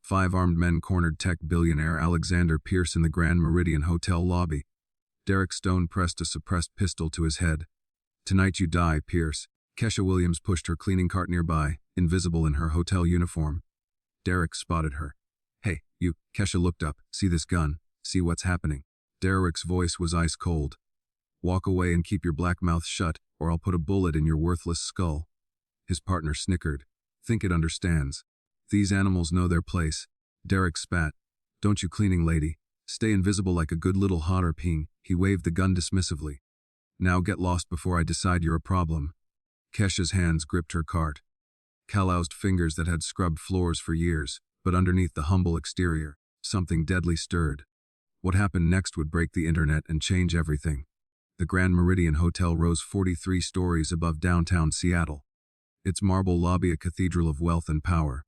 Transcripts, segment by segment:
5 armed men cornered tech billionaire Alexander Pierce in the Grand Meridian Hotel lobby. Derek Stone pressed a suppressed pistol to his head. "Tonight you die, Pierce." Kesha Williams pushed her cleaning cart nearby, invisible in her hotel uniform. Derek spotted her. "Hey, you." Kesha looked up. "See this gun? See what's happening?" Derek's voice was ice cold. "Walk away and keep your black mouth shut, or I'll put a bullet in your worthless skull." His partner snickered. "Think it understands. These animals know their place." Derek spat. "Don't you, cleaning lady. Stay invisible like a good little hotter ping." He waved the gun dismissively. "Now get lost before I decide you're a problem." Kesha's hands gripped her cart. Calloused fingers that had scrubbed floors for years, but underneath the humble exterior, something deadly stirred. What happened next would break the internet and change everything. The Grand Meridian Hotel rose 43 stories above downtown Seattle. Its marble lobby a cathedral of wealth and power.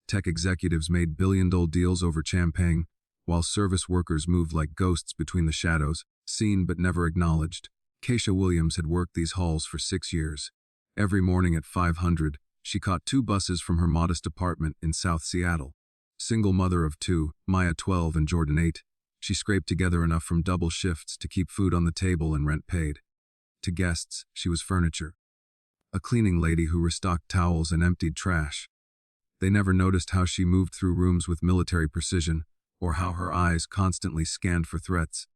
Tech executives made billion-dollar deals over champagne, while service workers moved like ghosts between the shadows, seen but never acknowledged. Kesha Williams had worked these halls for 6 years. Every morning at 500, she caught 2 buses from her modest apartment in South Seattle. Single mother of 2, Maya 12 and Jordan 8, she scraped together enough from double shifts to keep food on the table and rent paid. To guests, she was furniture. A cleaning lady who restocked towels and emptied trash. They never noticed how she moved through rooms with military precision, or how her eyes constantly scanned for threats.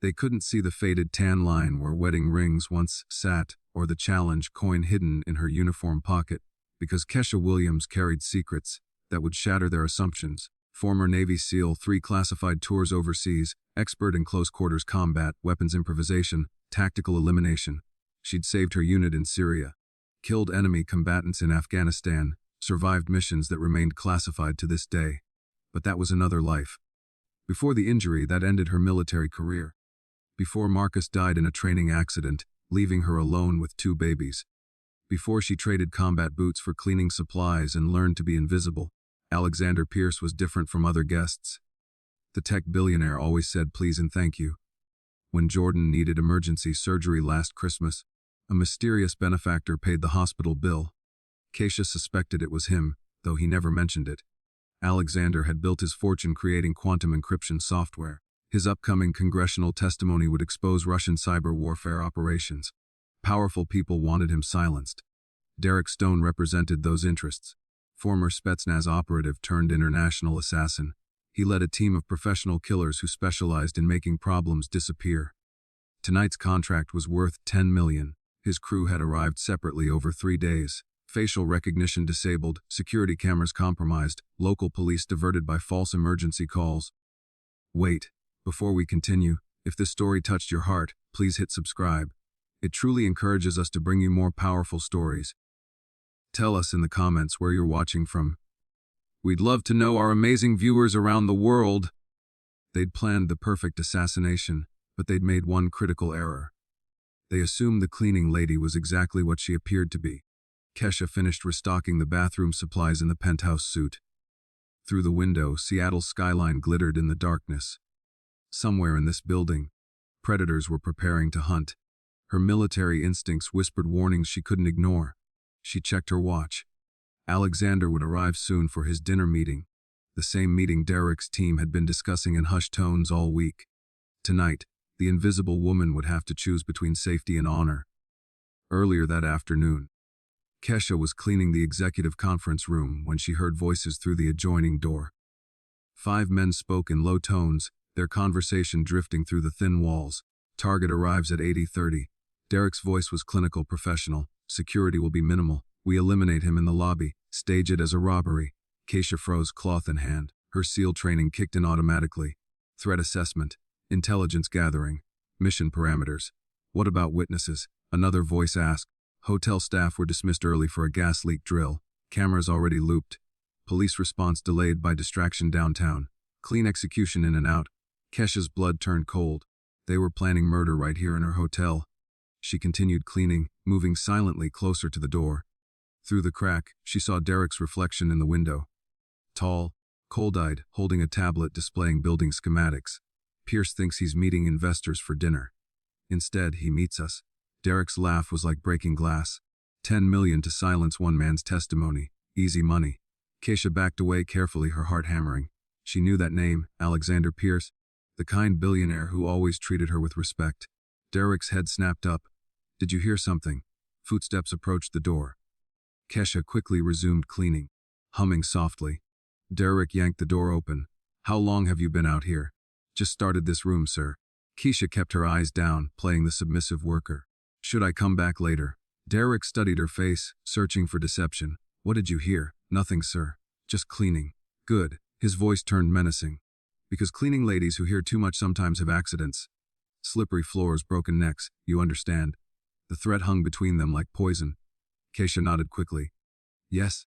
They couldn't see the faded tan line where wedding rings once sat, or the challenge coin hidden in her uniform pocket, because Kesha Williams carried secrets that would shatter their assumptions. Former Navy SEAL, 3 classified tours overseas, expert in close quarters combat, weapons improvisation, tactical elimination. She'd saved her unit in Syria, killed enemy combatants in Afghanistan, survived missions that remained classified to this day. But that was another life. Before the injury that ended her military career. Before Marcus died in a training accident, leaving her alone with 2 babies. Before she traded combat boots for cleaning supplies and learned to be invisible, Alexander Pierce was different from other guests. The tech billionaire always said please and thank you. When Jordan needed emergency surgery last Christmas, a mysterious benefactor paid the hospital bill. Kesha suspected it was him, though he never mentioned it. Alexander had built his fortune creating quantum encryption software. His upcoming congressional testimony would expose Russian cyber warfare operations. Powerful people wanted him silenced. Derek Stone represented those interests. Former Spetsnaz operative turned international assassin, he led a team of professional killers who specialized in making problems disappear. Tonight's contract was worth $10 million. His crew had arrived separately over 3 days. Facial recognition disabled, security cameras compromised, local police diverted by false emergency calls. Wait, before we continue, if this story touched your heart, please hit subscribe. It truly encourages us to bring you more powerful stories. Tell us in the comments where you're watching from. We'd love to know our amazing viewers around the world. They'd planned the perfect assassination, but they'd made one critical error. They assumed the cleaning lady was exactly what she appeared to be. Kesha finished restocking the bathroom supplies in the penthouse suite. Through the window, Seattle's skyline glittered in the darkness. Somewhere in this building, predators were preparing to hunt. Her military instincts whispered warnings she couldn't ignore. She checked her watch. Alexander would arrive soon for his dinner meeting, the same meeting Derek's team had been discussing in hushed tones all week. Tonight, the invisible woman would have to choose between safety and honor. Earlier that afternoon, Kesha was cleaning the executive conference room when she heard voices through the adjoining door. 5 men spoke in low tones, their conversation drifting through the thin walls. Target arrives at 80:30. Derek's voice was clinical professional. Security will be minimal. We eliminate him in the lobby. Stage it as a robbery. Kesha froze, cloth in hand. Her SEAL training kicked in automatically. Threat assessment. Intelligence gathering. Mission parameters. What about witnesses? Another voice asked. Hotel staff were dismissed early for a gas leak drill. Cameras already looped. Police response delayed by distraction downtown. Clean execution in and out. Kesha's blood turned cold. They were planning murder right here in her hotel. She continued cleaning, moving silently closer to the door. Through the crack, she saw Derek's reflection in the window. Tall, cold-eyed, holding a tablet displaying building schematics. Pierce thinks he's meeting investors for dinner. Instead, he meets us. Derek's laugh was like breaking glass. $10 million to silence one man's testimony. Easy money. Keisha backed away carefully, her heart hammering. She knew that name, Alexander Pierce, the kind billionaire who always treated her with respect. Derek's head snapped up. Did you hear something? Footsteps approached the door. Keisha quickly resumed cleaning, humming softly. Derek yanked the door open. How long have you been out here? Just started this room, sir. Keisha kept her eyes down, playing the submissive worker. Should I come back later? Derek studied her face, searching for deception. What did you hear? Nothing, sir. Just cleaning. Good. His voice turned menacing. Because cleaning ladies who hear too much sometimes have accidents. Slippery floors, broken necks, you understand. The threat hung between them like poison. Keisha nodded quickly. Yes,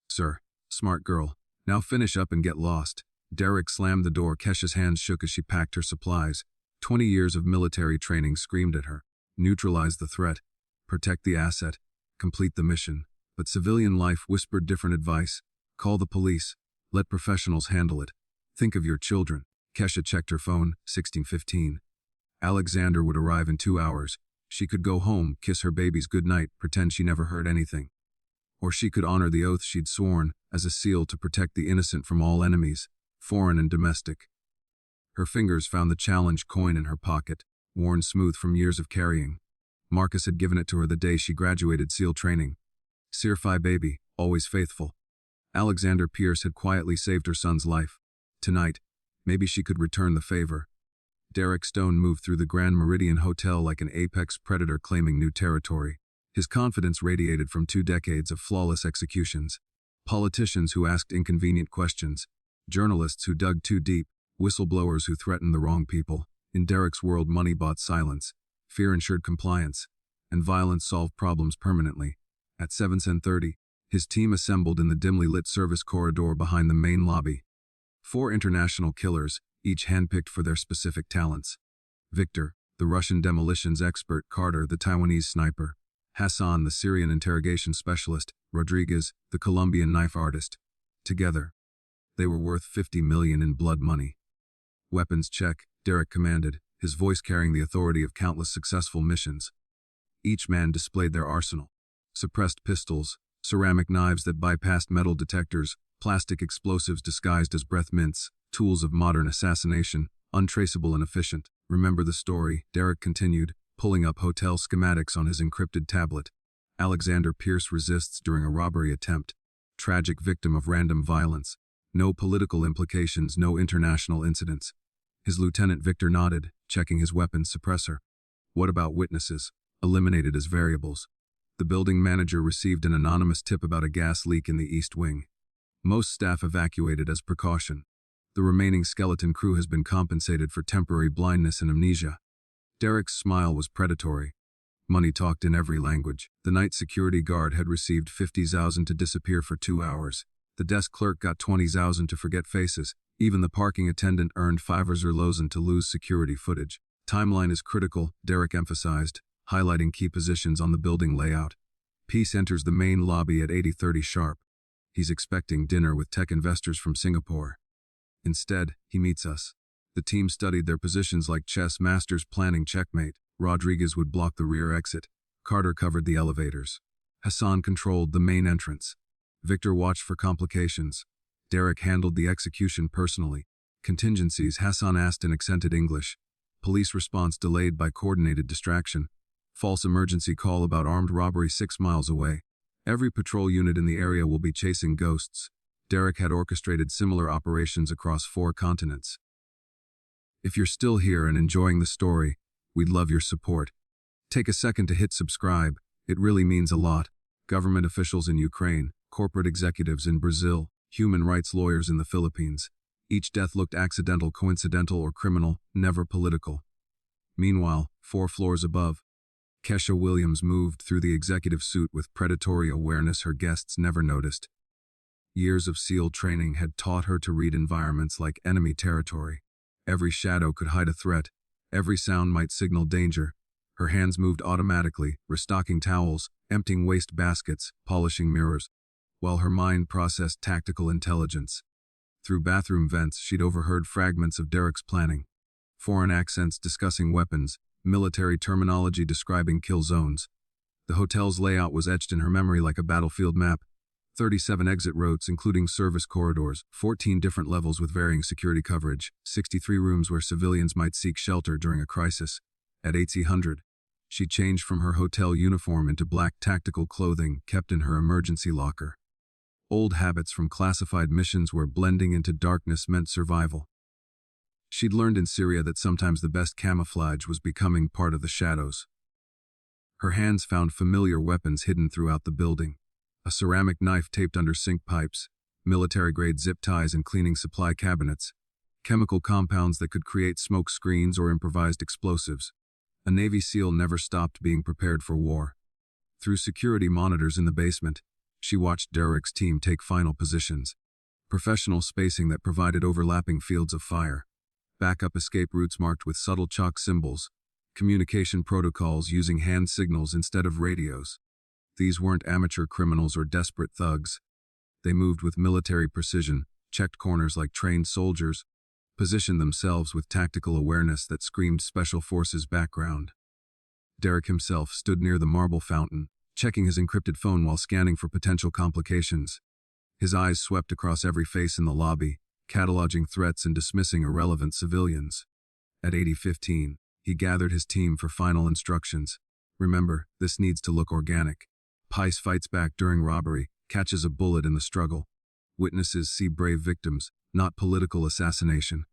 sir. Smart girl. Now finish up and get lost. Derek slammed the door. Keisha's hands shook as she packed her supplies. 20 years of military training screamed at her. Neutralize the threat. Protect the asset. Complete the mission. But civilian life whispered different advice. Call the police. Let professionals handle it. Think of your children. Keisha checked her phone, 16:15. Alexander would arrive in 2 hours. She could go home, kiss her babies goodnight, pretend she never heard anything. Or she could honor the oath she'd sworn, as a seal to protect the innocent from all enemies, foreign and domestic. Her fingers found the challenge coin in her pocket, worn smooth from years of carrying. Marcus had given it to her the day she graduated SEAL training. Sir-Fi baby, always faithful. Alexander Pierce had quietly saved her son's life. Tonight, maybe she could return the favor. Derek Stone moved through the Grand Meridian Hotel like an apex predator claiming new territory. His confidence radiated from 2 decades of flawless executions. Politicians who asked inconvenient questions, journalists who dug too deep, whistleblowers who threatened the wrong people. In Derek's world, money bought silence, fear ensured compliance, and violence solved problems permanently. At 7:30, his team assembled in the dimly lit service corridor behind the main lobby. 4 international killers, each handpicked for their specific talents. Victor, the Russian demolitions expert; Carter, the Taiwanese sniper; Hassan, the Syrian interrogation specialist; Rodriguez, the Colombian knife artist. Together, they were worth $50 million in blood money. Weapons check, Derek commanded, his voice carrying the authority of countless successful missions. Each man displayed their arsenal. Suppressed pistols, ceramic knives that bypassed metal detectors, plastic explosives disguised as breath mints, tools of modern assassination, untraceable and efficient. Remember the story, Derek continued, pulling up hotel schematics on his encrypted tablet. Alexander Pierce resists during a robbery attempt. Tragic victim of random violence. No political implications, no international incidents. His lieutenant Victor nodded, checking his weapons suppressor. What about witnesses? Eliminated as variables. The building manager received an anonymous tip about a gas leak in the East Wing. Most staff evacuated as precaution. The remaining skeleton crew has been compensated for temporary blindness and amnesia. Derek's smile was predatory. Money talked in every language. The night security guard had received 50,000 to disappear for 2 hours. The desk clerk got 20,000 to forget faces. Even the parking attendant earned 5,000 to lose security footage. Timeline is critical, Derek emphasized, highlighting key positions on the building layout. Peace enters the main lobby at 8:30 sharp. He's expecting dinner with tech investors from Singapore. Instead, he meets us. The team studied their positions like chess masters planning checkmate. Rodriguez would block the rear exit. Carter covered the elevators. Hassan controlled the main entrance. Victor watched for complications. Derek handled the execution personally. Contingencies, Hassan asked in accented English. Police response delayed by coordinated distraction. False emergency call about armed robbery 6 miles away. Every patrol unit in the area will be chasing ghosts. Derek had orchestrated similar operations across 4 continents. If you're still here and enjoying the story, we'd love your support. Take a second to hit subscribe. It really means a lot. Government officials in Ukraine, corporate executives in Brazil, human rights lawyers in the Philippines. Each death looked accidental, coincidental, or criminal, never political. Meanwhile, 4 floors above, Keisha Williams moved through the executive suite with predatory awareness her guests never noticed. Years of SEAL training had taught her to read environments like enemy territory. Every shadow could hide a threat. Every sound might signal danger. Her hands moved automatically, restocking towels, emptying waste baskets, polishing mirrors, while her mind processed tactical intelligence. Through bathroom vents, she'd overheard fragments of Derek's planning. Foreign accents discussing weapons, military terminology describing kill zones. The hotel's layout was etched in her memory like a battlefield map. 37 exit routes including service corridors, 14 different levels with varying security coverage, 63 rooms where civilians might seek shelter during a crisis. At 1800, she changed from her hotel uniform into black tactical clothing kept in her emergency locker. Old habits from classified missions where blending into darkness meant survival. She'd learned in Syria that sometimes the best camouflage was becoming part of the shadows. Her hands found familiar weapons hidden throughout the building. A ceramic knife taped under sink pipes, military-grade zip ties in cleaning supply cabinets, chemical compounds that could create smoke screens or improvised explosives. A Navy SEAL never stopped being prepared for war. Through security monitors in the basement, she watched Derek's team take final positions. Professional spacing that provided overlapping fields of fire. Backup escape routes marked with subtle chalk symbols. Communication protocols using hand signals instead of radios. These weren't amateur criminals or desperate thugs. They moved with military precision, checked corners like trained soldiers, positioned themselves with tactical awareness that screamed Special Forces background. Derek himself stood near the marble fountain, checking his encrypted phone while scanning for potential complications. His eyes swept across every face in the lobby, cataloging threats and dismissing irrelevant civilians. At 80:15, he gathered his team for final instructions. Remember, this needs to look organic. Pice fights back during robbery, catches a bullet in the struggle. Witnesses see brave victims, not political assassination.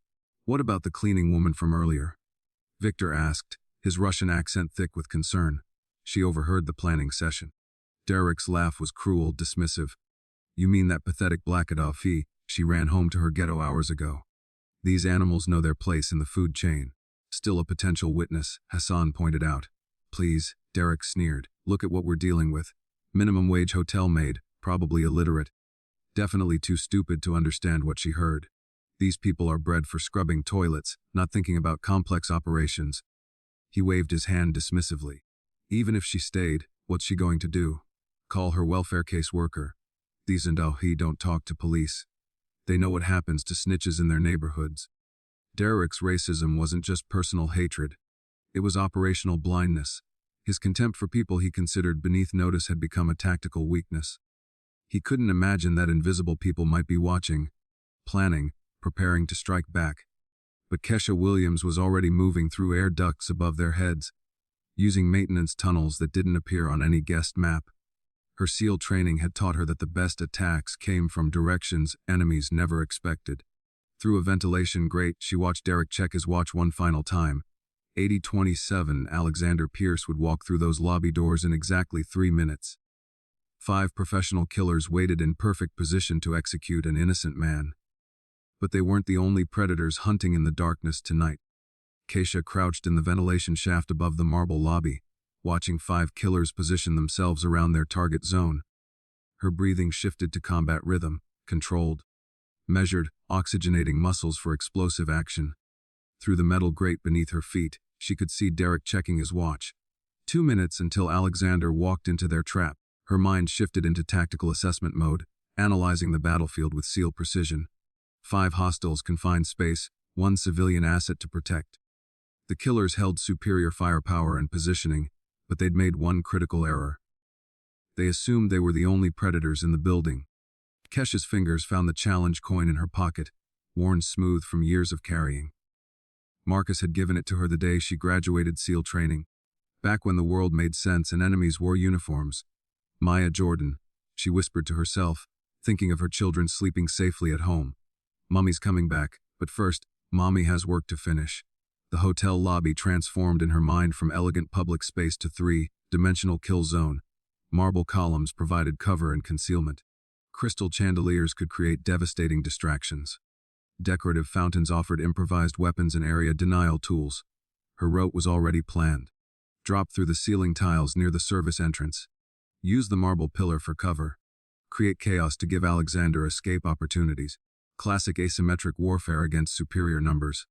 What about the cleaning woman from earlier? Victor asked, his Russian accent thick with concern. She overheard the planning session. Derek's laugh was cruel, dismissive. You mean that pathetic Blackadov she ran home to her ghetto hours ago. These animals know their place in the food chain. Still a potential witness, Hassan pointed out. Please, Derek sneered, look at what we're dealing with. Minimum wage hotel maid, probably illiterate. Definitely too stupid to understand what she heard. These people are bred for scrubbing toilets, not thinking about complex operations. He waved his hand dismissively. Even if she stayed, what's she going to do? Call her welfare case worker. These Ndahi don't talk to police. They know what happens to snitches in their neighborhoods. Derek's racism wasn't just personal hatred. It was operational blindness. His contempt for people he considered beneath notice had become a tactical weakness. He couldn't imagine that invisible people might be watching, planning, preparing to strike back. But Kesha Williams was already moving through air ducts above their heads, using maintenance tunnels that didn't appear on any guest map. Her SEAL training had taught her that the best attacks came from directions enemies never expected. Through a ventilation grate, she watched Derek check his watch one final time. 80:27, Alexander Pierce would walk through those lobby doors in exactly 3 minutes. 5 professional killers waited in perfect position to execute an innocent man. But they weren't the only predators hunting in the darkness tonight. Keisha crouched in the ventilation shaft above the marble lobby, watching 5 killers position themselves around their target zone. Her breathing shifted to combat rhythm, controlled, measured, oxygenating muscles for explosive action. Through the metal grate beneath her feet, she could see Derek checking his watch. 2 minutes until Alexander walked into their trap. Her mind shifted into tactical assessment mode, analyzing the battlefield with SEAL precision. 5 hostiles confined space, 1 civilian asset to protect. The killers held superior firepower and positioning, but they'd made one critical error. They assumed they were the only predators in the building. Kesha's fingers found the challenge coin in her pocket, worn smooth from years of carrying. Marcus had given it to her the day she graduated SEAL training, back when the world made sense and enemies wore uniforms. Maya Jordan, she whispered to herself, thinking of her children sleeping safely at home. Mummy's coming back, but first, Mommy has work to finish. The hotel lobby transformed in her mind from elegant public space to 3-dimensional kill zone. Marble columns provided cover and concealment. Crystal chandeliers could create devastating distractions. Decorative fountains offered improvised weapons and area denial tools. Her route was already planned. Drop through the ceiling tiles near the service entrance. Use the marble pillar for cover. Create chaos to give Alexander escape opportunities. Classic asymmetric warfare against superior numbers.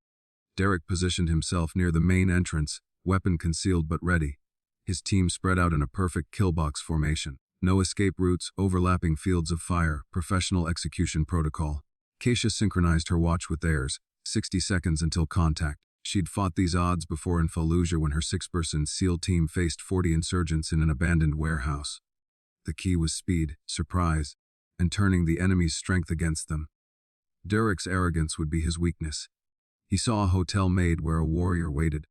Derek positioned himself near the main entrance, weapon concealed but ready. His team spread out in a perfect killbox formation. No escape routes, overlapping fields of fire, professional execution protocol. Keisha synchronized her watch with theirs, 60 seconds until contact. She'd fought these odds before in Fallujah when her 6-person SEAL team faced 40 insurgents in an abandoned warehouse. The key was speed, surprise, and turning the enemy's strength against them. Derek's arrogance would be his weakness. He saw a hotel maid where a warrior waited.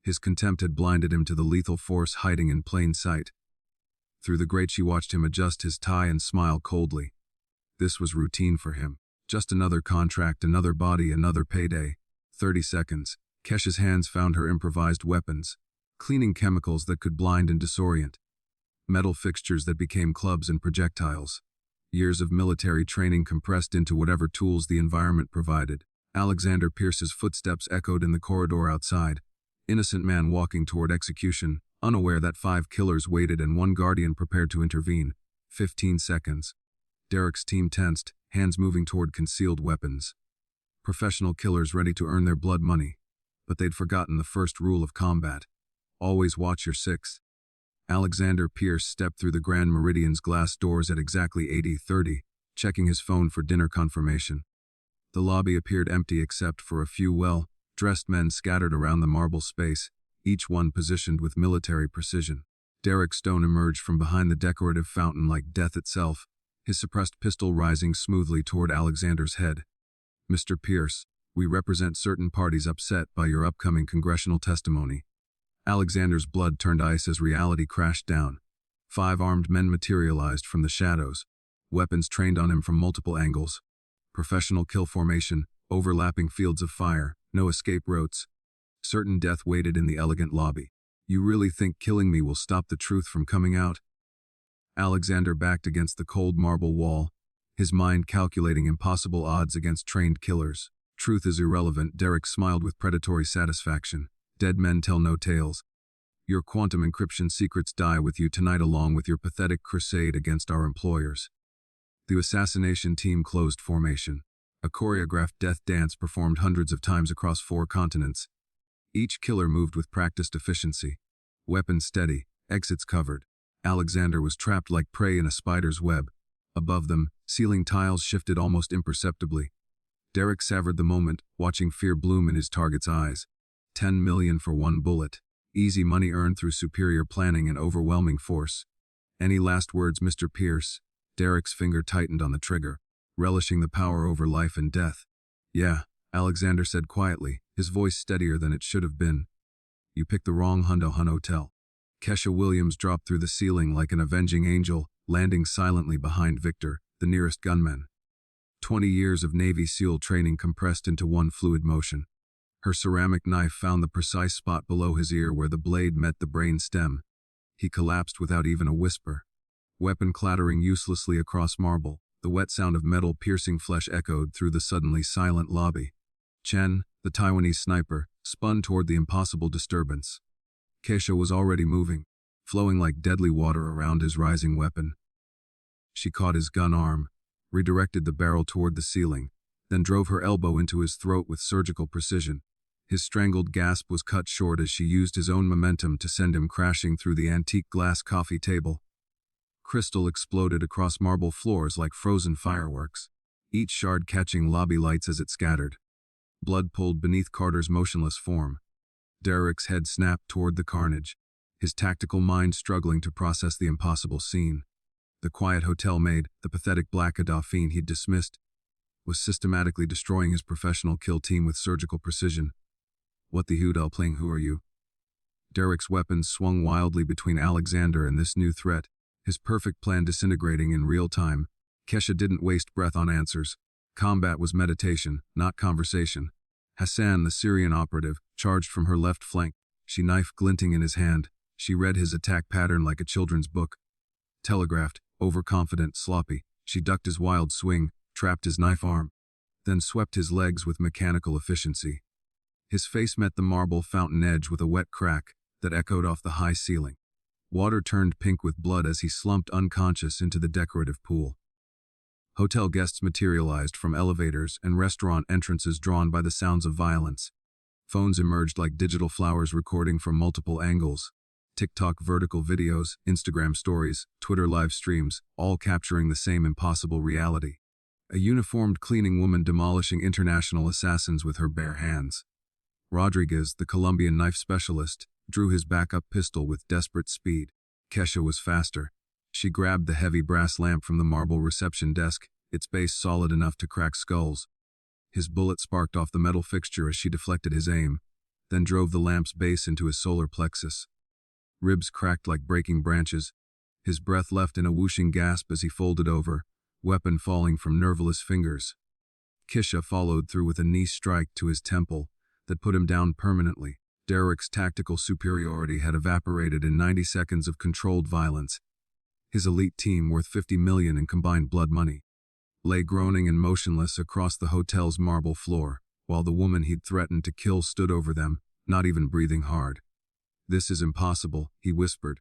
His contempt had blinded him to the lethal force hiding in plain sight. Through the grate she watched him adjust his tie and smile coldly. This was routine for him. Just another contract, another body, another payday. 30 seconds. Kesha's hands found her improvised weapons. Cleaning chemicals that could blind and disorient. Metal fixtures that became clubs and projectiles. Years of military training compressed into whatever tools the environment provided. Alexander Pierce's footsteps echoed in the corridor outside. Innocent man walking toward execution, unaware that 5 killers waited and 1 guardian prepared to intervene. 15 seconds. Derek's team tensed, hands moving toward concealed weapons. Professional killers ready to earn their blood money. But they'd forgotten the first rule of combat. Always watch your 6. Alexander Pierce stepped through the Grand Meridian's glass doors at exactly 80:30, checking his phone for dinner confirmation. The lobby appeared empty except for a few well-dressed men scattered around the marble space, each one positioned with military precision. Derek Stone emerged from behind the decorative fountain like death itself, his suppressed pistol rising smoothly toward Alexander's head. "Mr. Pierce, we represent certain parties upset by your upcoming congressional testimony." Alexander's blood turned ice as reality crashed down. 5 armed men materialized from the shadows, weapons trained on him from multiple angles. Professional kill formation, overlapping fields of fire, no escape routes. Certain death waited in the elegant lobby. "You really think killing me will stop the truth from coming out?" Alexander backed against the cold marble wall, his mind calculating impossible odds against trained killers. "Truth is irrelevant," Derek smiled with predatory satisfaction. "Dead men tell no tales. Your quantum encryption secrets die with you tonight along with your pathetic crusade against our employers." The assassination team closed formation. A choreographed death dance performed hundreds of times across 4 continents. Each killer moved with practiced efficiency. Weapons steady, exits covered. Alexander was trapped like prey in a spider's web. Above them, ceiling tiles shifted almost imperceptibly. Derek savored the moment, watching fear bloom in his target's eyes. 10 million for 1 bullet. Easy money earned through superior planning and overwhelming force. "Any last words, Mr. Pierce?" Derek's finger tightened on the trigger, relishing the power over life and death. "Yeah," Alexander said quietly, his voice steadier than it should have been. "You picked the wrong Hundo Hun hotel." Kesha Williams dropped through the ceiling like an avenging angel, landing silently behind Victor, the nearest gunman. 20 years of Navy SEAL training compressed into one fluid motion. Her ceramic knife found the precise spot below his ear where the blade met the brain stem. He collapsed without even a whisper. Weapon clattering uselessly across marble, the wet sound of metal piercing flesh echoed through the suddenly silent lobby. Chen, the Taiwanese sniper, spun toward the impossible disturbance. Kesha was already moving, flowing like deadly water around his rising weapon. She caught his gun arm, redirected the barrel toward the ceiling, then drove her elbow into his throat with surgical precision. His strangled gasp was cut short as she used his own momentum to send him crashing through the antique glass coffee table. Crystal exploded across marble floors like frozen fireworks, each shard catching lobby lights as it scattered. Blood pooled beneath Carter's motionless form. Derek's head snapped toward the carnage, his tactical mind struggling to process the impossible scene. The quiet hotel maid, the pathetic black Dauphine he'd dismissed, was systematically destroying his professional kill team with surgical precision. "What the hell playing who are you?" Derek's weapons swung wildly between Alexander and this new threat, his perfect plan disintegrating in real time. Kesha didn't waste breath on answers. Combat was meditation, not conversation. Hassan, the Syrian operative, charged from her left flank, she knife glinting in his hand. She read his attack pattern like a children's book. Telegraphed, overconfident, sloppy, she ducked his wild swing, trapped his knife arm, then swept his legs with mechanical efficiency. His face met the marble fountain edge with a wet crack that echoed off the high ceiling. Water turned pink with blood as he slumped unconscious into the decorative pool. Hotel guests materialized from elevators and restaurant entrances drawn by the sounds of violence. Phones emerged like digital flowers recording from multiple angles. TikTok vertical videos, Instagram stories, Twitter live streams, all capturing the same impossible reality. A uniformed cleaning woman demolishing international assassins with her bare hands. Rodriguez, the Colombian knife specialist, drew his backup pistol with desperate speed. Kesha was faster. She grabbed the heavy brass lamp from the marble reception desk, its base solid enough to crack skulls. His bullet sparked off the metal fixture as she deflected his aim, then drove the lamp's base into his solar plexus. Ribs cracked like breaking branches. His breath left in a whooshing gasp as he folded over, weapon falling from nerveless fingers. Kisha followed through with a knee strike to his temple that put him down permanently. Derek's tactical superiority had evaporated in 90 seconds of controlled violence. His elite team, worth $50 million in combined blood money, lay groaning and motionless across the hotel's marble floor, while the woman he'd threatened to kill stood over them, not even breathing hard. "This is impossible," he whispered,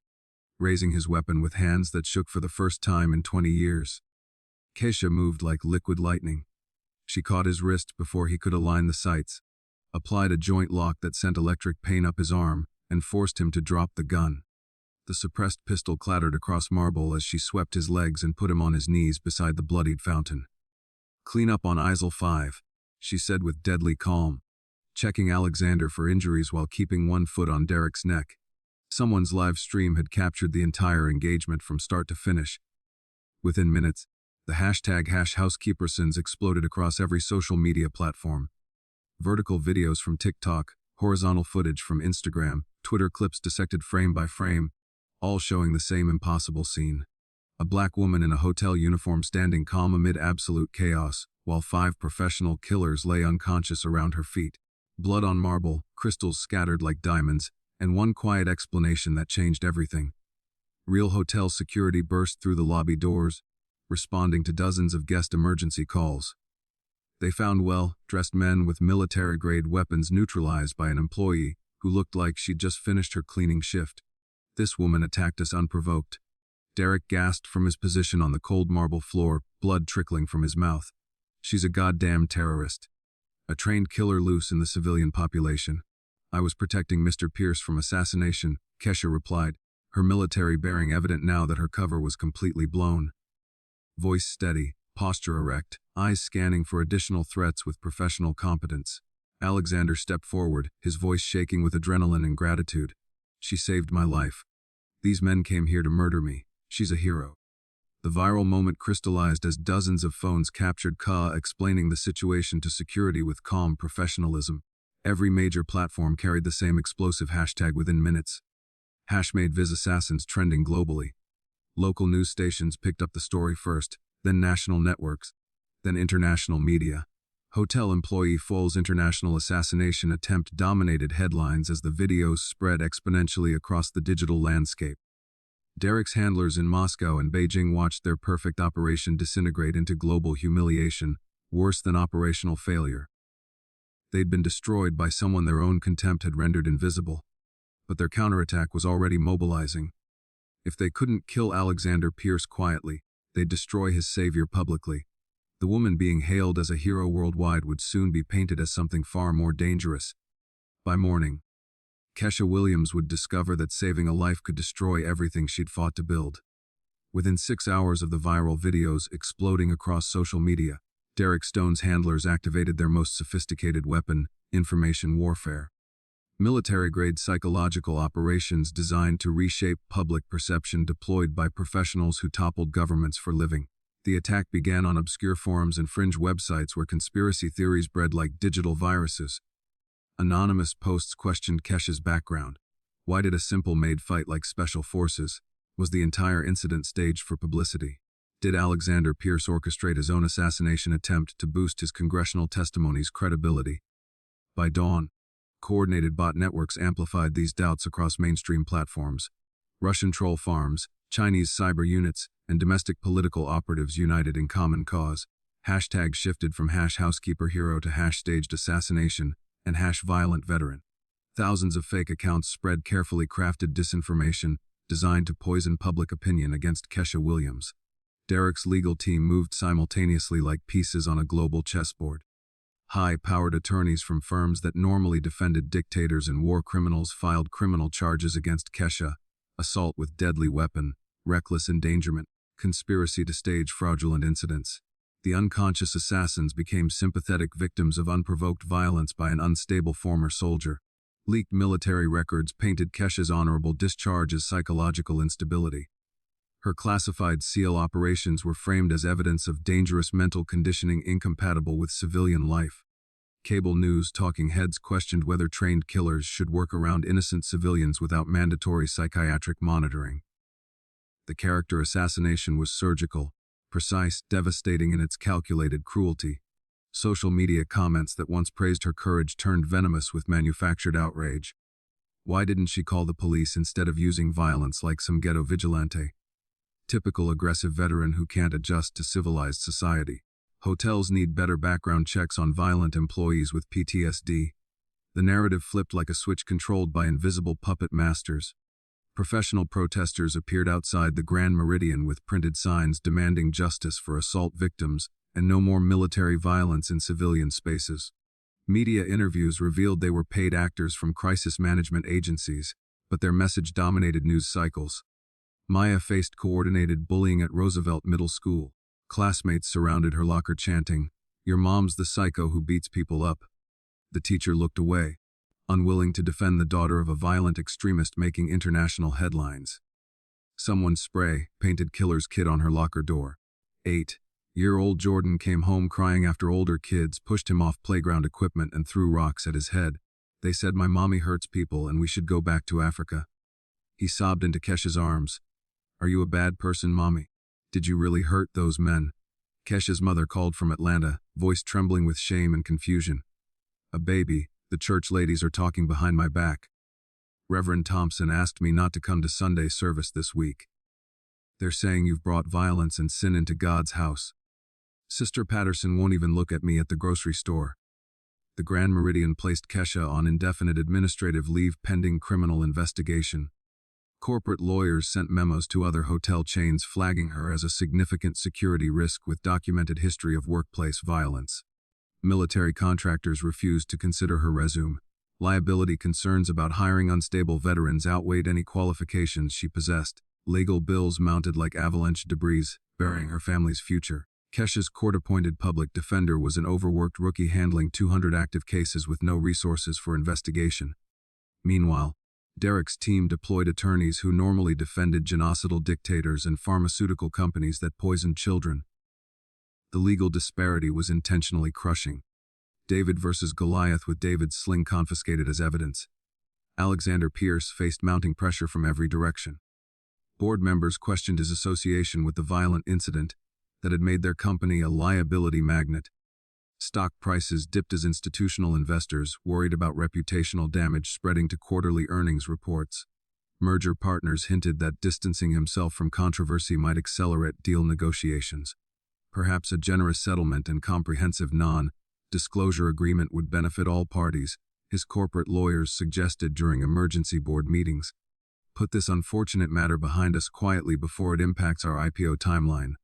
raising his weapon with hands that shook for the first time in 20 years. Keisha moved like liquid lightning. She caught his wrist before he could align the sights, applied a joint lock that sent electric pain up his arm, and forced him to drop the gun. The suppressed pistol clattered across marble as she swept his legs and put him on his knees beside the bloodied fountain. "Clean up on Isle 5, she said with deadly calm, checking Alexander for injuries while keeping one foot on Derek's neck. Someone's live stream had captured the entire engagement from start to finish. Within minutes, the hashtag #HousekeeperSins exploded across every social media platform. Vertical videos from TikTok, horizontal footage from Instagram, Twitter clips dissected frame by frame, all showing the same impossible scene. A black woman in a hotel uniform standing calm amid absolute chaos, while 5 professional killers lay unconscious around her feet. Blood on marble, crystals scattered like diamonds, and one quiet explanation that changed everything. Real hotel security burst through the lobby doors, responding to dozens of guest emergency calls. They found well-dressed men with military-grade weapons neutralized by an employee who looked like she'd just finished her cleaning shift. "This woman attacked us unprovoked." Derek gasped from his position on the cold marble floor, blood trickling from his mouth. "She's a goddamn terrorist. A trained killer loose in the civilian population. I was protecting Mr. Pierce from assassination," Kesha replied, her military bearing evident now that her cover was completely blown. Voice steady, posture erect, eyes scanning for additional threats with professional competence. Alexander stepped forward, his voice shaking with adrenaline and gratitude. "She saved my life. These men came here to murder me. She's a hero." The viral moment crystallized as dozens of phones captured Ka explaining the situation to security with calm professionalism. Every major platform carried the same explosive hashtag within minutes. Maid Viz assassins trending globally. Local news stations picked up the story first, then national networks, then international media. Hotel employee Foal's international assassination attempt dominated headlines as the videos spread exponentially across the digital landscape. Derek's handlers in Moscow and Beijing watched their perfect operation disintegrate into global humiliation, worse than operational failure. They'd been destroyed by someone their own contempt had rendered invisible, but their counterattack was already mobilizing. If they couldn't kill Alexander Pierce quietly, they'd destroy his savior publicly. The woman being hailed as a hero worldwide would soon be painted as something far more dangerous. By morning, Kesha Williams would discover that saving a life could destroy everything she'd fought to build. Within 6 hours of the viral videos exploding across social media, Derek Stone's handlers activated their most sophisticated weapon, information warfare. Military-grade psychological operations designed to reshape public perception deployed by professionals who toppled governments for living. The attack began on obscure forums and fringe websites where conspiracy theories bred like digital viruses. Anonymous posts questioned Kesha's background. Why did a simple maid fight like special forces? Was the entire incident staged for publicity? Did Alexander Pierce orchestrate his own assassination attempt to boost his congressional testimony's credibility? By dawn, coordinated bot networks amplified these doubts across mainstream platforms. Russian troll farms, Chinese cyber units, and domestic political operatives united in common cause. Hashtag shifted from #housekeeper-hero to #staged assassination and #violent veteran. Thousands of fake accounts spread carefully crafted disinformation designed to poison public opinion against Kesha Williams. Derek's legal team moved simultaneously like pieces on a global chessboard. High-powered attorneys from firms that normally defended dictators and war criminals filed criminal charges against Kesha: assault with deadly weapon, reckless endangerment, conspiracy to stage fraudulent incidents. The unconscious assassins became sympathetic victims of unprovoked violence by an unstable former soldier. Leaked military records painted Kesha's honorable discharge as psychological instability. Her classified SEAL operations were framed as evidence of dangerous mental conditioning incompatible with civilian life. Cable news talking heads questioned whether trained killers should work around innocent civilians without mandatory psychiatric monitoring. The character assassination was surgical, precise, devastating in its calculated cruelty. Social media comments that once praised her courage turned venomous with manufactured outrage. Why didn't she call the police instead of using violence like some ghetto vigilante? Typical aggressive veteran who can't adjust to civilized society. Hotels need better background checks on violent employees with PTSD. The narrative flipped like a switch controlled by invisible puppet masters. Professional protesters appeared outside the Grand Meridian with printed signs demanding justice for assault victims and no more military violence in civilian spaces. Media interviews revealed they were paid actors from crisis management agencies, but their message dominated news cycles. Maya faced coordinated bullying at Roosevelt Middle School. Classmates surrounded her locker chanting, "Your mom's the psycho who beats people up." The teacher looked away, unwilling to defend the daughter of a violent extremist making international headlines. Someone painted killer's kid on her locker door. 8-year-old Jordan came home crying after older kids pushed him off playground equipment and threw rocks at his head. They said my mommy hurts people and we should go back to Africa. He sobbed into Kesha's arms. "Are you a bad person, Mommy? Did you really hurt those men?" Kesha's mother called from Atlanta, voice trembling with shame and confusion. "A baby, the church ladies are talking behind my back. Reverend Thompson asked me not to come to Sunday service this week. They're saying you've brought violence and sin into God's house. Sister Patterson won't even look at me at the grocery store." The Grand Meridian placed Kesha on indefinite administrative leave pending criminal investigation. Corporate lawyers sent memos to other hotel chains flagging her as a significant security risk with documented history of workplace violence. Military contractors refused to consider her resume. Liability concerns about hiring unstable veterans outweighed any qualifications she possessed. Legal bills mounted like avalanche debris, burying her family's future. Kesha's court-appointed public defender was an overworked rookie handling 200 active cases with no resources for investigation. Meanwhile, Derek's team deployed attorneys who normally defended genocidal dictators and pharmaceutical companies that poisoned children. The legal disparity was intentionally crushing. David versus Goliath with David's sling confiscated as evidence. Alexander Pierce faced mounting pressure from every direction. Board members questioned his association with the violent incident that had made their company a liability magnet. Stock prices dipped as institutional investors worried about reputational damage spreading to quarterly earnings reports. Merger partners hinted that distancing himself from controversy might accelerate deal negotiations. Perhaps a generous settlement and comprehensive non-disclosure agreement would benefit all parties, his corporate lawyers suggested during emergency board meetings. Put this unfortunate matter behind us quietly before it impacts our IPO timeline.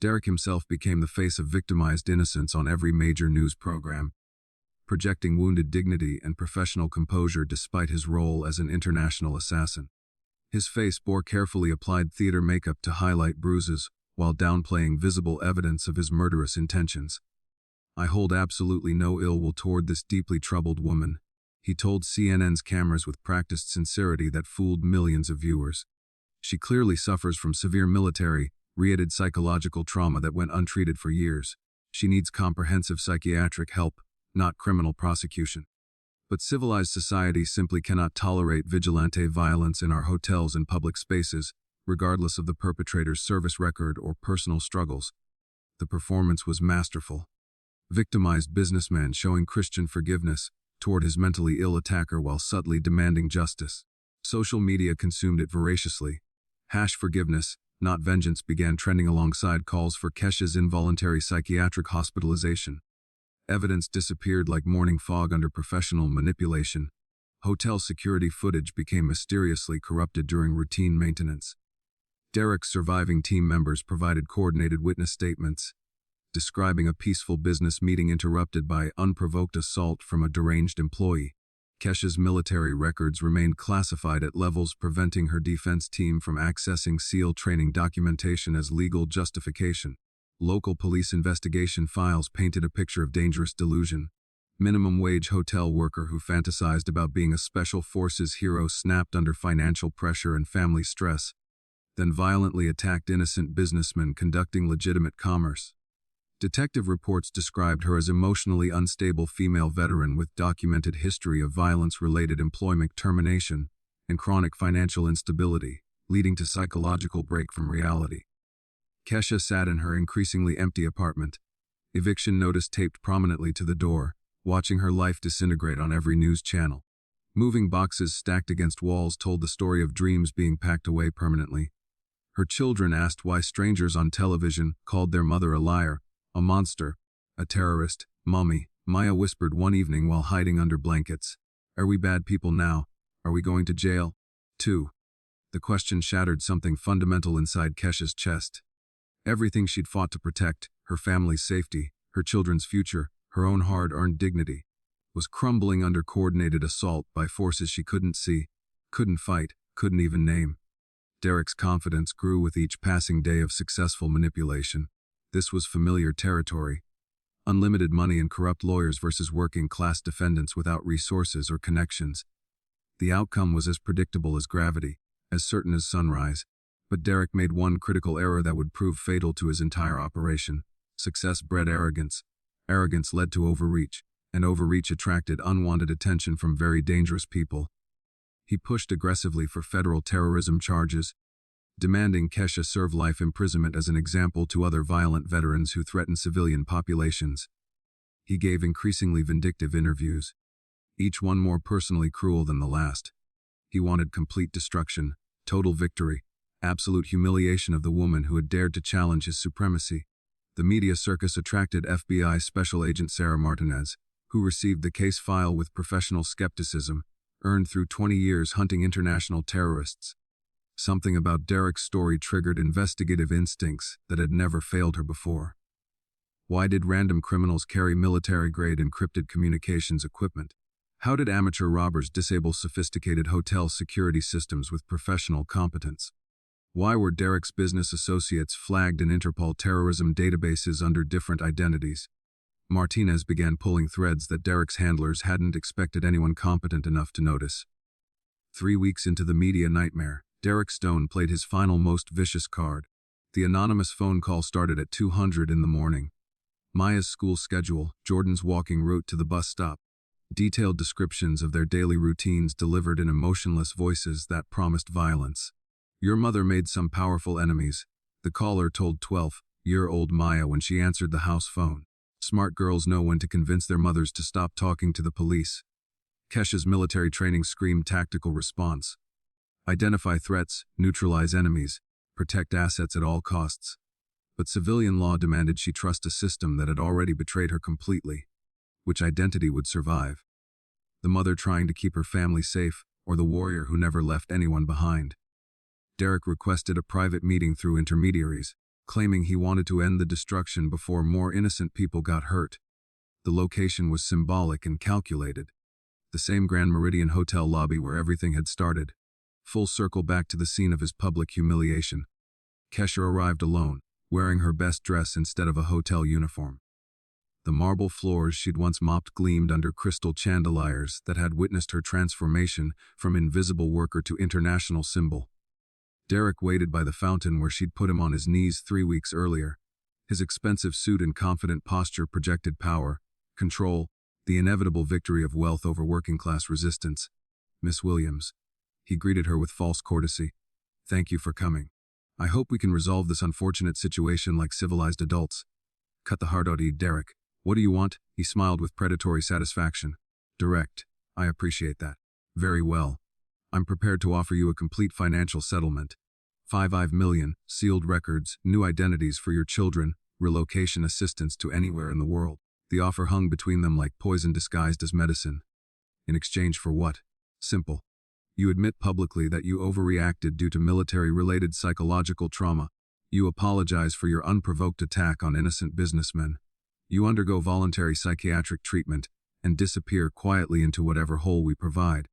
Derek himself became the face of victimized innocence on every major news program, projecting wounded dignity and professional composure despite his role as an international assassin. His face bore carefully applied theater makeup to highlight bruises, while downplaying visible evidence of his murderous intentions. "I hold absolutely no ill will toward this deeply troubled woman," he told CNN's cameras with practiced sincerity that fooled millions of viewers. "She clearly suffers from severe military-related psychological trauma that went untreated for years. She needs comprehensive psychiatric help, not criminal prosecution. But civilized society simply cannot tolerate vigilante violence in our hotels and public spaces, regardless of the perpetrator's service record or personal struggles." The performance was masterful. Victimized businessman showing Christian forgiveness toward his mentally ill attacker while subtly demanding justice. Social media consumed it voraciously. #forgiveness, not vengeance began trending alongside calls for Kesha's involuntary psychiatric hospitalization. Evidence disappeared like morning fog under professional manipulation. Hotel security footage became mysteriously corrupted during routine maintenance. Derek's surviving team members provided coordinated witness statements, describing a peaceful business meeting interrupted by unprovoked assault from a deranged employee. Kesha's military records remained classified at levels preventing her defense team from accessing SEAL training documentation as legal justification. Local police investigation files painted a picture of dangerous delusion. Minimum wage hotel worker who fantasized about being a special forces hero snapped under financial pressure and family stress. then violently attacked innocent businessmen conducting legitimate commerce. Detective reports described her as emotionally unstable female veteran with documented history of violence-related employment termination and chronic financial instability, leading to psychological break from reality. Kesha sat in her increasingly empty apartment, eviction notice taped prominently to the door, watching her life disintegrate on every news channel. Moving boxes stacked against walls told the story of dreams being packed away permanently. Her children asked why strangers on television called their mother a liar, a monster, a terrorist. "Mommy," Maya whispered one evening while hiding under blankets. "Are we bad people now? Are we going to jail?" 2. The question shattered something fundamental inside Kesha's chest. Everything she'd fought to protect, her family's safety, her children's future, her own hard-earned dignity, was crumbling under coordinated assault by forces she couldn't see, couldn't fight, couldn't even name. Derek's confidence grew with each passing day of successful manipulation. This was familiar territory. Unlimited money and corrupt lawyers versus working-class defendants without resources or connections. The outcome was as predictable as gravity, as certain as sunrise. But Derek made one critical error that would prove fatal to his entire operation. Success bred arrogance. Arrogance led to overreach, and overreach attracted unwanted attention from very dangerous people. He pushed aggressively for federal terrorism charges, demanding Kesha serve life imprisonment as an example to other violent veterans who threaten civilian populations. He gave increasingly vindictive interviews, each one more personally cruel than the last. He wanted complete destruction, total victory, absolute humiliation of the woman who had dared to challenge his supremacy. The media circus attracted FBI Special Agent Sarah Martinez, who received the case file with professional skepticism, earned through 20 years hunting international terrorists. Something about Derek's story triggered investigative instincts that had never failed her before. Why did random criminals carry military-grade encrypted communications equipment? How did amateur robbers disable sophisticated hotel security systems with professional competence? Why were Derek's business associates flagged in Interpol terrorism databases under different identities? Martinez began pulling threads that Derek's handlers hadn't expected anyone competent enough to notice. 3 weeks into the media nightmare, Derek Stone played his final most vicious card. The anonymous phone call started at 2:00 in the morning. Maya's school schedule, Jordan's walking route to the bus stop. Detailed descriptions of their daily routines delivered in emotionless voices that promised violence. "Your mother made some powerful enemies," the caller told 12-year-old Maya when she answered the house phone. "Smart girls know when to convince their mothers to stop talking to the police." Kesha's military training screamed tactical response. Identify threats, neutralize enemies, protect assets at all costs. But civilian law demanded she trust a system that had already betrayed her completely. Which identity would survive? The mother trying to keep her family safe, or the warrior who never left anyone behind? Derek requested a private meeting through intermediaries, claiming he wanted to end the destruction before more innocent people got hurt. The location was symbolic and calculated. The same Grand Meridian hotel lobby where everything had started. Full circle back to the scene of his public humiliation. Kesha arrived alone, wearing her best dress instead of a hotel uniform. The marble floors she'd once mopped gleamed under crystal chandeliers that had witnessed her transformation from invisible worker to international symbol. Derek waited by the fountain where she'd put him on his knees 3 weeks earlier. His expensive suit and confident posture projected power, control, the inevitable victory of wealth over working-class resistance. "Miss Williams." He greeted her with false courtesy. "Thank you for coming. I hope we can resolve this unfortunate situation like civilized adults." "Cut the hard out, Derek. What do you want?" He smiled with predatory satisfaction. "Direct. I appreciate that." "Very well. I'm prepared to offer you a complete financial settlement. $5 million, sealed records, new identities for your children, relocation assistance to anywhere in the world." The offer hung between them like poison disguised as medicine. In exchange for what? Simple. You admit publicly that you overreacted due to military-related psychological trauma. You apologize for your unprovoked attack on innocent businessmen. You undergo voluntary psychiatric treatment and disappear quietly into whatever hole we provide.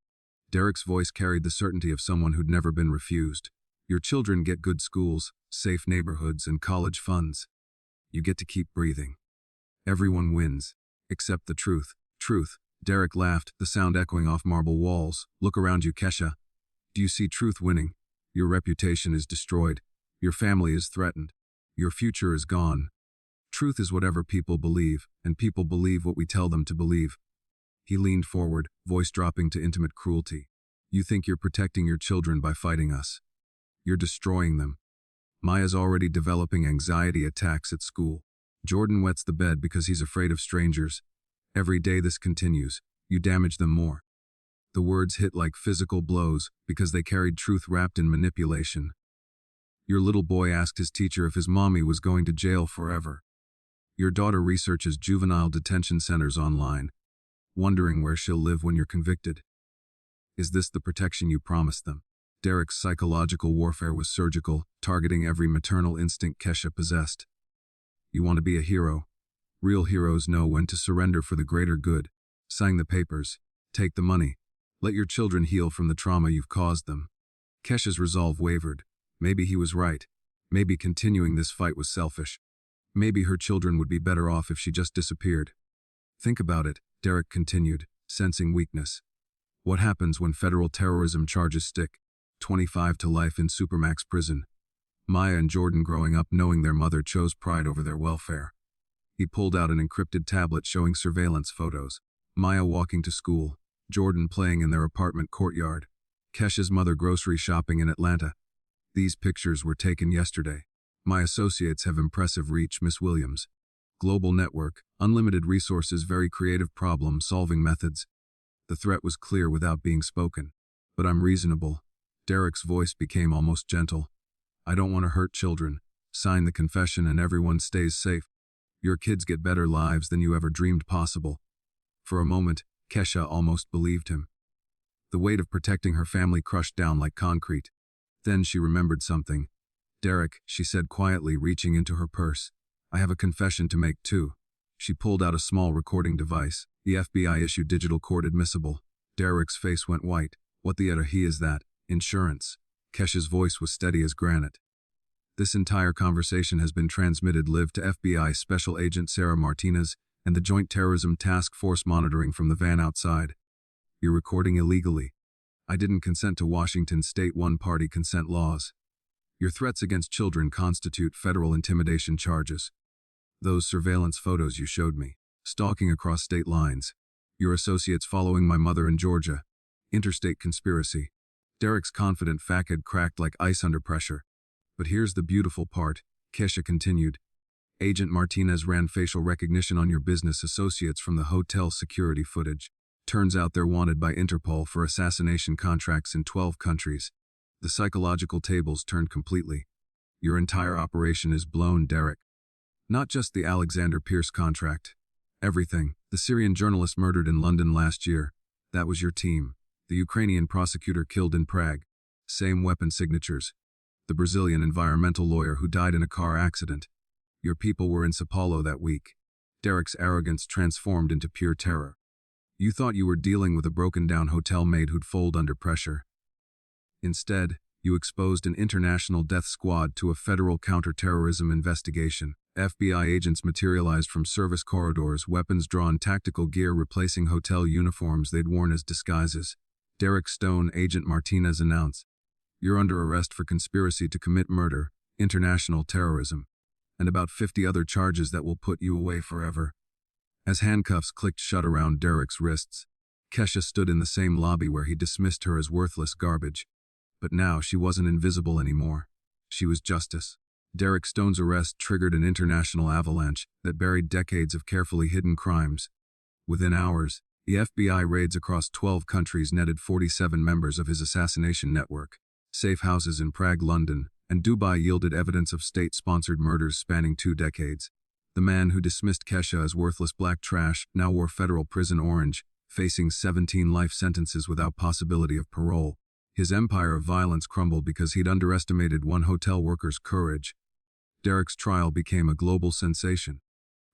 Derek's voice carried the certainty of someone who'd never been refused. Your children get good schools, safe neighborhoods, and college funds. You get to keep breathing. Everyone wins. Except the truth. Truth. Derek laughed, the sound echoing off marble walls. "Look around you, Kesha. Do you see truth winning? Your reputation is destroyed. Your family is threatened. Your future is gone. Truth is whatever people believe, and people believe what we tell them to believe. He leaned forward, voice dropping to intimate cruelty. You think you're protecting your children by fighting us. You're destroying them. Maya's already developing anxiety attacks at school. Jordan wets the bed because he's afraid of strangers. Every day this continues, you damage them more. The words hit like physical blows because they carried truth wrapped in manipulation. Your little boy asked his teacher if his mommy was going to jail forever. Your daughter researches juvenile detention centers online, wondering where she'll live when you're convicted. Is this the protection you promised them? Derek's psychological warfare was surgical, targeting every maternal instinct Kesha possessed. You want to be a hero? Real heroes know when to surrender for the greater good. Sign the papers. Take the money. Let your children heal from the trauma you've caused them. Kesha's resolve wavered. Maybe he was right. Maybe continuing this fight was selfish. Maybe her children would be better off if she just disappeared. Think about it, Derek continued, sensing weakness. What happens when federal terrorism charges stick? 25 to life in Supermax prison. Maya and Jordan growing up knowing their mother chose pride over their welfare. He pulled out an encrypted tablet showing surveillance photos. Maya walking to school, Jordan playing in their apartment courtyard, Kesha's mother grocery shopping in Atlanta. These pictures were taken yesterday. My associates have impressive reach, Miss Williams. Global network, unlimited resources, very creative problem-solving methods. The threat was clear without being spoken. But I'm reasonable. Derek's voice became almost gentle. I don't want to hurt children. Sign the confession and everyone stays safe. Your kids get better lives than you ever dreamed possible. For a moment, Kesha almost believed him. The weight of protecting her family crushed down like concrete. Then she remembered something. Derek, she said quietly, reaching into her purse. I have a confession to make too. She pulled out a small recording device. The FBI-issued digital court admissible. Derek's face went white. What the he is that? Insurance. Kesha's voice was steady as granite. This entire conversation has been transmitted live to FBI Special Agent Sarah Martinez and the Joint Terrorism Task Force monitoring from the van outside. You're recording illegally. I didn't consent to Washington state one-party consent laws. Your threats against children constitute federal intimidation charges. Those surveillance photos you showed me, stalking across state lines. Your associates following my mother in Georgia. Interstate conspiracy. Derek's confident facade cracked like ice under pressure. But here's the beautiful part, Kesha continued. Agent Martinez ran facial recognition on your business associates from the hotel security footage. Turns out they're wanted by Interpol for assassination contracts in 12 countries. The psychological tables turned completely. Your entire operation is blown, Derek. Not just the Alexander Pierce contract. Everything. The Syrian journalist murdered in London last year. That was your team. The Ukrainian prosecutor killed in Prague. Same weapon signatures. The Brazilian environmental lawyer who died in a car accident. Your people were in Sao Paulo that week. Derek's arrogance transformed into pure terror. You thought you were dealing with a broken-down hotel maid who'd fold under pressure. Instead, you exposed an international death squad to a federal counterterrorism investigation. FBI agents materialized from service corridors, weapons drawn, tactical gear replacing hotel uniforms they'd worn as disguises. Derek Stone, Agent Martinez announced, "You're under arrest for conspiracy to commit murder, international terrorism, and about 50 other charges that will put you away forever." As handcuffs clicked shut around Derek's wrists, Kesha stood in the same lobby where he dismissed her as worthless garbage. But now she wasn't invisible anymore. She was justice. Derek Stone's arrest triggered an international avalanche that buried decades of carefully hidden crimes. Within hours, the FBI raids across 12 countries netted 47 members of his assassination network. Safe houses in Prague, London, and Dubai yielded evidence of state-sponsored murders spanning 2 decades. The man who dismissed Kesha as worthless black trash now wore federal prison orange, facing 17 life sentences without possibility of parole. His empire of violence crumbled because he'd underestimated one hotel worker's courage. Derek's trial became a global sensation.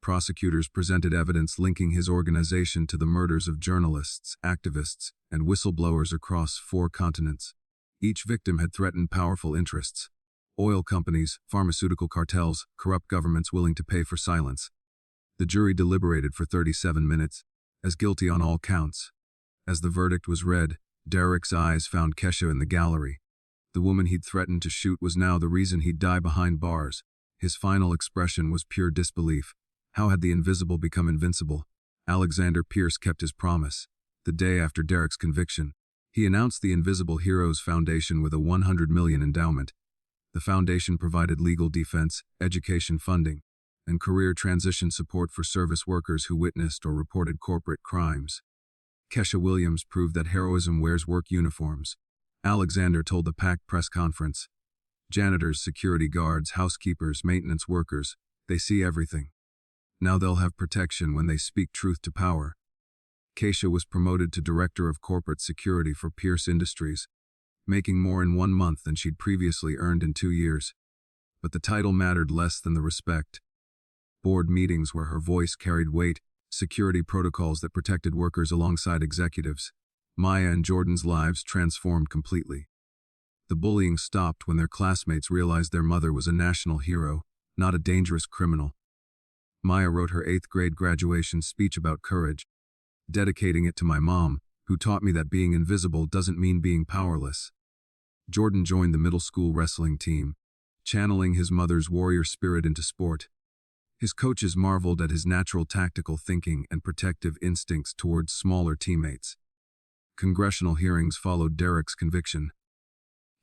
Prosecutors presented evidence linking his organization to the murders of journalists, activists, and whistleblowers across 4 continents. Each victim had threatened powerful interests. Oil companies, pharmaceutical cartels, corrupt governments willing to pay for silence. The jury deliberated for 37 minutes, as guilty on all counts. As the verdict was read, Derek's eyes found Kesha in the gallery. The woman he'd threatened to shoot was now the reason he'd die behind bars. His final expression was pure disbelief. How had the invisible become invincible? Alexander Pierce kept his promise. The day after Derek's conviction, he announced the Invisible Heroes Foundation with a $100 million endowment. The foundation provided legal defense, education funding, and career transition support for service workers who witnessed or reported corporate crimes. Kesha Williams proved that heroism wears work uniforms. Alexander told the packed press conference, "Janitors, security guards, housekeepers, maintenance workers, they see everything. Now they'll have protection when they speak truth to power." Kesha was promoted to Director of Corporate Security for Pierce Industries, making more in 1 month than she'd previously earned in 2 years. But the title mattered less than the respect. Board meetings where her voice carried weight, security protocols that protected workers alongside executives. Maya and Jordan's lives transformed completely. The bullying stopped when their classmates realized their mother was a national hero, not a dangerous criminal. Maya wrote her 8th grade graduation speech about courage, dedicating it to my mom, who taught me that being invisible doesn't mean being powerless. Jordan joined the middle school wrestling team, channeling his mother's warrior spirit into sport. His coaches marveled at his natural tactical thinking and protective instincts towards smaller teammates. Congressional hearings followed Derek's conviction.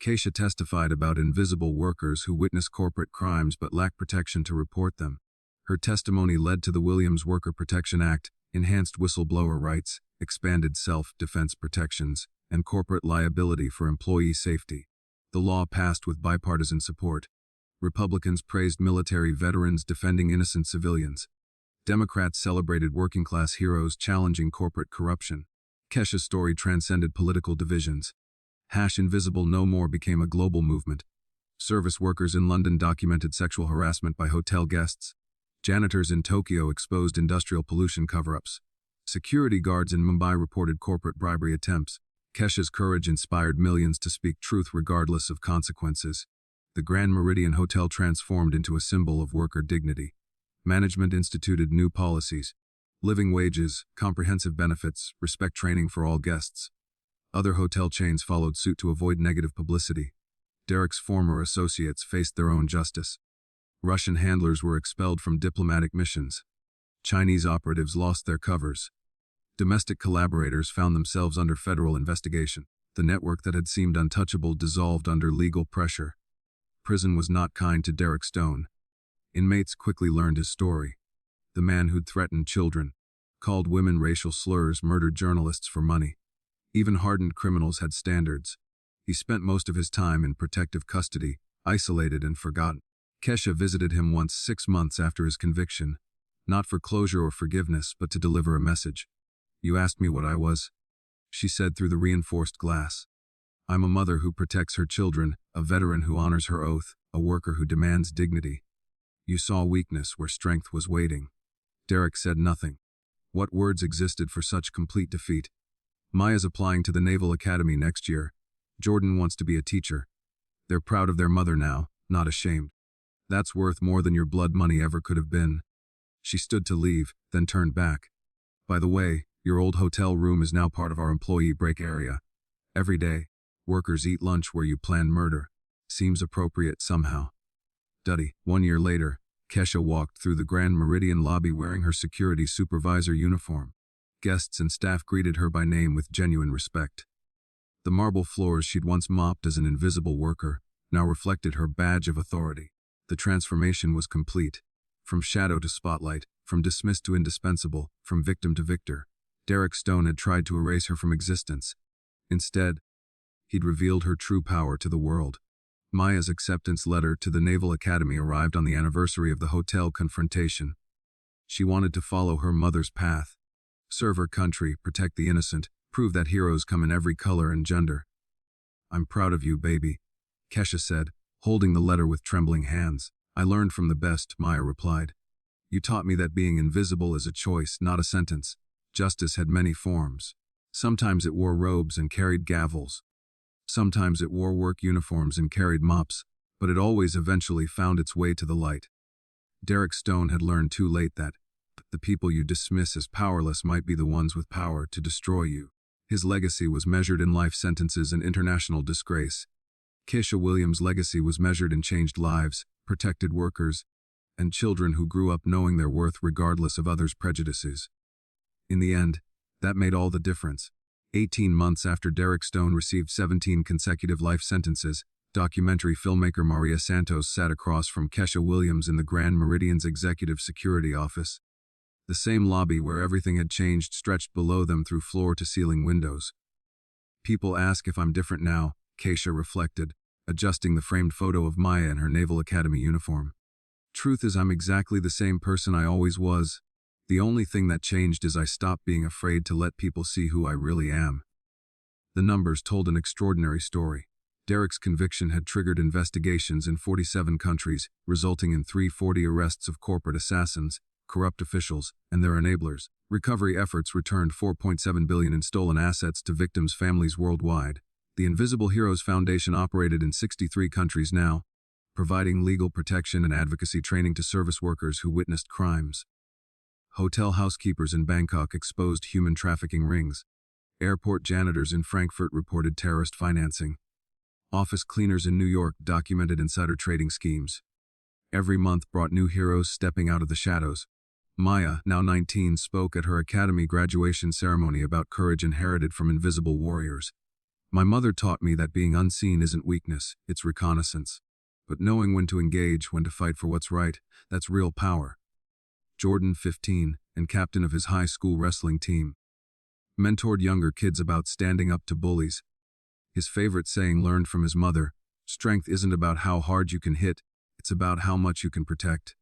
Kesha testified about invisible workers who witness corporate crimes but lack protection to report them. Her testimony led to the Williams Worker Protection Act, enhanced whistleblower rights, expanded self-defense protections, and corporate liability for employee safety. The law passed with bipartisan support. Republicans praised military veterans defending innocent civilians. Democrats celebrated working-class heroes challenging corporate corruption. Kesha's story transcended political divisions. #Invisible No More became a global movement. Service workers in London documented sexual harassment by hotel guests. Janitors in Tokyo exposed industrial pollution cover-ups. Security guards in Mumbai reported corporate bribery attempts. Kesha's courage inspired millions to speak truth regardless of consequences. The Grand Meridian Hotel transformed into a symbol of worker dignity. Management instituted new policies: living wages, comprehensive benefits, respect training for all guests. Other hotel chains followed suit to avoid negative publicity. Derek's former associates faced their own justice. Russian handlers were expelled from diplomatic missions. Chinese operatives lost their covers. Domestic collaborators found themselves under federal investigation. The network that had seemed untouchable dissolved under legal pressure. Prison was not kind to Derek Stone. Inmates quickly learned his story. The man who'd threatened children, called women racial slurs, murdered journalists for money. Even hardened criminals had standards. He spent most of his time in protective custody, isolated and forgotten. Kesha visited him once 6 months after his conviction, not for closure or forgiveness, but to deliver a message. "You asked me what I was," she said through the reinforced glass. "I'm a mother who protects her children, a veteran who honors her oath, a worker who demands dignity. You saw weakness where strength was waiting." Derek said nothing. What words existed for such complete defeat? Maya's applying to the Naval Academy next year. Jordan wants to be a teacher. They're proud of their mother now, not ashamed. That's worth more than your blood money ever could have been. She stood to leave, then turned back. "By the way, your old hotel room is now part of our employee break area. Every day, workers eat lunch where you planned murder. Seems appropriate somehow." Duddy. 1 year later, Kesha walked through the Grand Meridian lobby wearing her security supervisor uniform. Guests and staff greeted her by name with genuine respect. The marble floors she'd once mopped as an invisible worker now reflected her badge of authority. The transformation was complete. From shadow to spotlight, from dismissed to indispensable, from victim to victor. Derek Stone had tried to erase her from existence. Instead, he'd revealed her true power to the world. Maya's acceptance letter to the Naval Academy arrived on the anniversary of the hotel confrontation. She wanted to follow her mother's path. Serve her country, protect the innocent, prove that heroes come in every color and gender. "I'm proud of you, baby," Kesha said, holding the letter with trembling hands. "I learned from the best," Maya replied. "You taught me that being invisible is a choice, not a sentence." Justice had many forms. Sometimes it wore robes and carried gavels. Sometimes it wore work uniforms and carried mops, but it always eventually found its way to the light. Derek Stone had learned too late that the people you dismiss as powerless might be the ones with power to destroy you. His legacy was measured in life sentences and international disgrace. Keisha Williams' legacy was measured in changed lives, protected workers, and children who grew up knowing their worth regardless of others' prejudices. In the end, that made all the difference. 18 months after Derek Stone received 17 consecutive life sentences, documentary filmmaker Maria Santos sat across from Keisha Williams in the Grand Meridian's executive security office. The same lobby where everything had changed stretched below them through floor-to-ceiling windows. "People ask if I'm different now," Keisha reflected, adjusting the framed photo of Maya in her Naval Academy uniform. "Truth is, I'm exactly the same person I always was. The only thing that changed is I stopped being afraid to let people see who I really am." The numbers told an extraordinary story. Derek's conviction had triggered investigations in 47 countries, resulting in 340 arrests of corporate assassins, corrupt officials, and their enablers. Recovery efforts returned $4.7 billion in stolen assets to victims' families worldwide. The Invisible Heroes Foundation operated in 63 countries now, providing legal protection and advocacy training to service workers who witnessed crimes. Hotel housekeepers in Bangkok exposed human trafficking rings. Airport janitors in Frankfurt reported terrorist financing. Office cleaners in New York documented insider trading schemes. Every month brought new heroes stepping out of the shadows. Maya, now 19, spoke at her academy graduation ceremony about courage inherited from invisible warriors. "My mother taught me that being unseen isn't weakness, it's reconnaissance. But knowing when to engage, when to fight for what's right, that's real power." Jordan, 15, and captain of his high school wrestling team, mentored younger kids about standing up to bullies. His favorite saying, learned from his mother, "Strength isn't about how hard you can hit, it's about how much you can protect."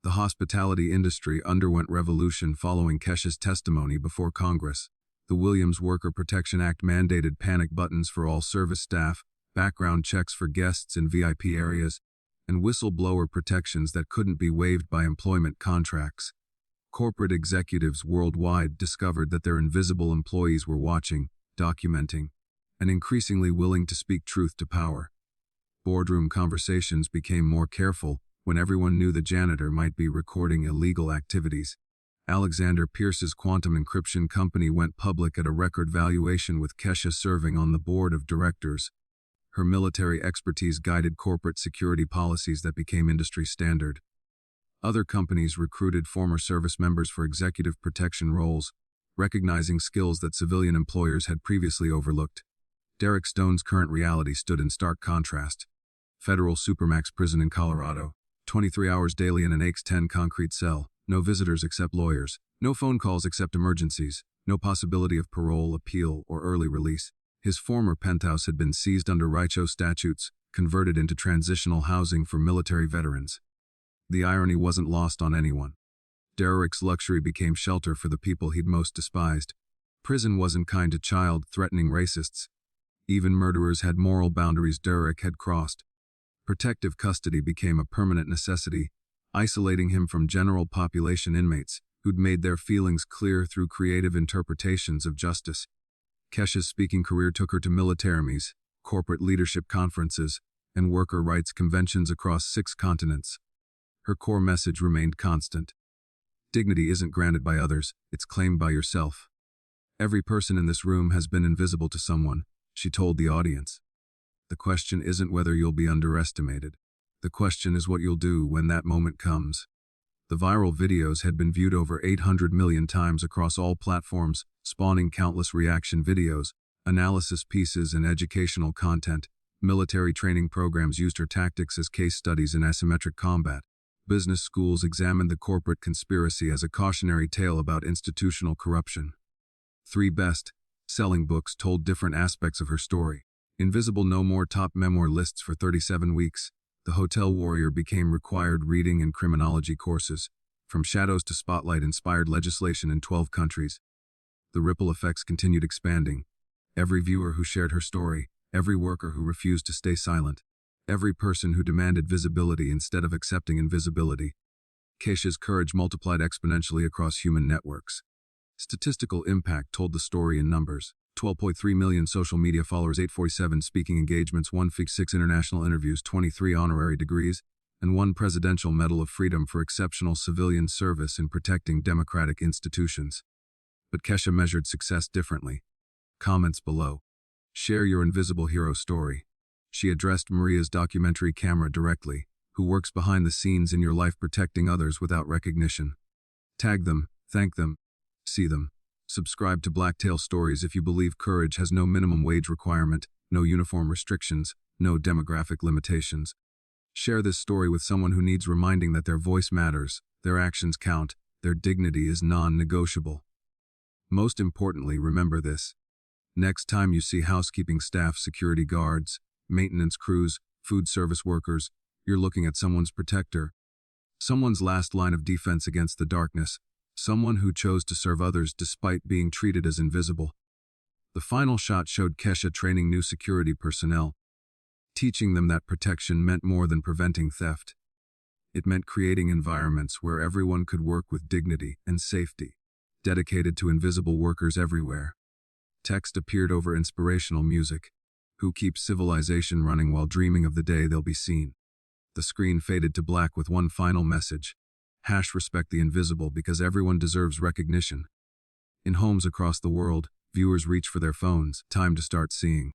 The hospitality industry underwent revolution following Keisha's testimony before Congress. The Williams Worker Protection Act mandated panic buttons for all service staff, background checks for guests in VIP areas, and whistleblower protections that couldn't be waived by employment contracts. Corporate executives worldwide discovered that their invisible employees were watching, documenting, and increasingly willing to speak truth to power. Boardroom conversations became more careful when everyone knew the janitor might be recording illegal activities. Alexander Pierce's quantum encryption company went public at a record valuation, with Keisha serving on the board of directors. Her military expertise guided corporate security policies that became industry standard. Other companies recruited former service members for executive protection roles, recognizing skills that civilian employers had previously overlooked. Derek Stone's current reality stood in stark contrast. Federal Supermax prison in Colorado, 23 hours daily in an AX-10 concrete cell, no visitors except lawyers, no phone calls except emergencies, no possibility of parole, appeal, or early release. His former penthouse had been seized under RICO statutes, converted into transitional housing for military veterans. The irony wasn't lost on anyone. Derek's luxury became shelter for the people he'd most despised. Prison wasn't kind to child-threatening racists. Even murderers had moral boundaries Derek had crossed. Protective custody became a permanent necessity, isolating him from general population inmates who'd made their feelings clear through creative interpretations of justice. Keisha's speaking career took her to militaries, corporate leadership conferences, and worker rights conventions across 6 continents. Her core message remained constant. Dignity isn't granted by others, it's claimed by yourself. "Every person in this room has been invisible to someone," she told the audience. "The question isn't whether you'll be underestimated. The question is what you'll do when that moment comes." The viral videos had been viewed over 800 million times across all platforms, spawning countless reaction videos, analysis pieces, and educational content. Military training programs used her tactics as case studies in asymmetric combat. Business schools examined the corporate conspiracy as a cautionary tale about institutional corruption. 3 best-selling books told different aspects of her story. Invisible No More top memoir lists for 37 weeks. The Hotel Warrior became required reading in criminology courses. From Shadows to Spotlight inspired legislation in 12 countries. The ripple effects continued expanding. Every viewer who shared her story, every worker who refused to stay silent, every person who demanded visibility instead of accepting invisibility. Keisha's courage multiplied exponentially across human networks. Statistical impact told the story in numbers. 12.3 million social media followers, 847 speaking engagements, 156 international interviews, 23 honorary degrees, and 1 Presidential Medal of Freedom for exceptional civilian service in protecting democratic institutions. But Keisha measured success differently. Comments below. Share your invisible hero story. She addressed Maria's documentary camera directly, who works behind the scenes in your life protecting others without recognition. Tag them, thank them, see them. Subscribe to Blacktail Stories if you believe courage has no minimum wage requirement, no uniform restrictions, no demographic limitations. Share this story with someone who needs reminding that their voice matters, their actions count, their dignity is non-negotiable. Most importantly, remember this. Next time you see housekeeping staff, security guards, maintenance crews, food service workers, you're looking at someone's protector. Someone's last line of defense against the darkness. Someone who chose to serve others despite being treated as invisible. The final shot showed Kesha training new security personnel, teaching them that protection meant more than preventing theft. It meant creating environments where everyone could work with dignity and safety, dedicated to invisible workers everywhere. Text appeared over inspirational music. Who keeps civilization running while dreaming of the day they'll be seen? The screen faded to black with one final message. #respect the invisible because everyone deserves recognition. In homes across the world, viewers reach for their phones. Time to start seeing.